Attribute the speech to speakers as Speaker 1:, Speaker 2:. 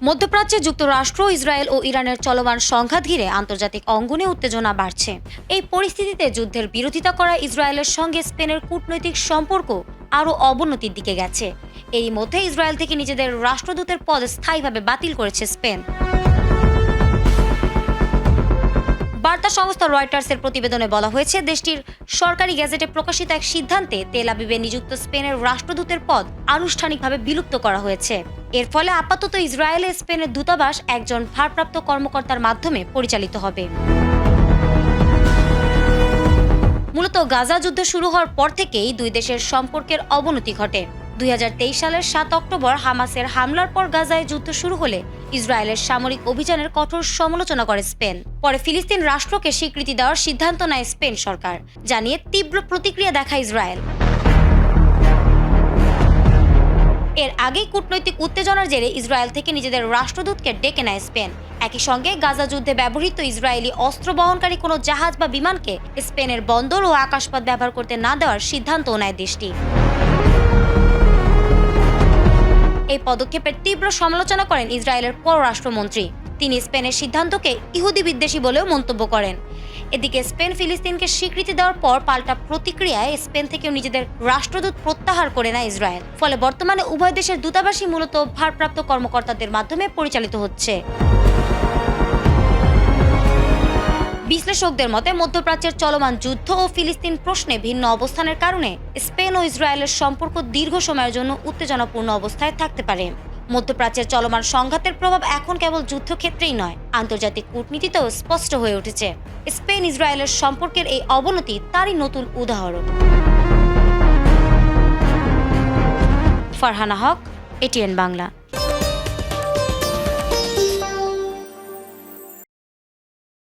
Speaker 1: মধ্যপ্রাচ্যে যুক্তরাষ্ট্র, ইসরায়েল ও ইরানের চলমান সংঘাত ঘিরে আন্তর্জাতিক অঙ্গনে উত্তেজনা বাড়ছে। এই পরিস্থিতিতে যুদ্ধের বিরোধিতা করা ইসরায়েলের সঙ্গে স্পেনের কূটনৈতিক সম্পর্ক আরও অবনতির দিকে গেছে। এরই মধ্যে ইসরায়েল থেকে নিজেদের রাষ্ট্রদূতের পদ স্থায়ীভাবে বাতিল করেছে স্পেন। বার্তা সংস্থা রয়টার্সের প্রতিবেদনে বলা হয়েছে, দেশটির সরকারি গ্যাজেটে প্রকাশিত এক সিদ্ধান্তে তেল আবিবে নিযুক্ত স্পেনের রাষ্ট্রদূতের পদ আনুষ্ঠানিকভাবে বিলুপ্ত করা হয়েছে। এর ফলে আপাতত ইসরায়েলে স্পেনের দূতাবাস একজন ভারপ্রাপ্ত কর্মকর্তার মাধ্যমে পরিচালিত হবে। মূলত গাজা যুদ্ধ শুরু হওয়ার পর থেকেই দুই দেশের সম্পর্কের অবনতি ঘটে। 2023 সালের 7 অক্টোবর হামাসের হামলার পর গাজায় যুদ্ধ শুরু হলে ইসরায়েলের সামরিক অভিযানের কঠোর সমালোচনা করে স্পেন। পরে ফিলিস্তিন রাষ্ট্রকে স্বীকৃতি দেওয়ার সিদ্ধান্ত নেয় স্পেন সরকার, জানিয়ে তীব্র প্রতিক্রিয়া দেখায় ইসরায়েল। এর আগেই কূটনৈতিক উত্তেজনার জেরে ইসরায়েল থেকে নিজেদের রাষ্ট্রদূতকে ডেকে নেয় স্পেন। একই সঙ্গে গাজা যুদ্ধে ব্যবহৃত ইসরায়েলি অস্ত্র বহনকারী কোনো জাহাজ বা বিমানকে স্পেনের বন্দর ও আকাশপথ ব্যবহার করতে না দেওয়ার সিদ্ধান্তও নেয় দেশটি। এই পদক্ষেপের তীব্র সমালোচনা করেন ইসরায়েলের পররাষ্ট্রমন্ত্রী। তিনি স্পেনের সিদ্ধান্তকে ইহুদি বিদ্বেষী বলেও মন্তব্য করেন। এদিকে স্পেন ফিলিস্তিনকে স্বীকৃতি দেওয়ার পর পাল্টা প্রতিক্রিয়ায় স্পেন থেকেও নিজেদের রাষ্ট্রদূত প্রত্যাহার করে নেয় ইসরায়েল। ফলে বর্তমানে উভয় দেশের দূতাবাসই মূলত ভারপ্রাপ্ত কর্মকর্তাদের মাধ্যমে পরিচালিত হচ্ছে। বিশ্লেষকদের মতে, মধ্যপ্রাচ্যের চলমান যুদ্ধ ও ফিলিস্তিন প্রশ্নে ভিন্ন অবস্থানের কারণে স্পেন ও ইসরায়েলের সম্পর্ক দীর্ঘ সময়ের জন্য উত্তেজনাপূর্ণ অবস্থায় থাকতে পারে। মধ্যপ্রাচ্যের চলমান সংঘাতের প্রভাব এখন কেবল যুদ্ধক্ষেত্রেই নয়, আন্তর্জাতিক কূটনীতিতেও স্পষ্ট হয়ে উঠেছে। স্পেন ইসরায়েলের সম্পর্কের এই অবনতি তারই নতুন উদাহরণ। ফারহানা হক, এটিএন বাংলা।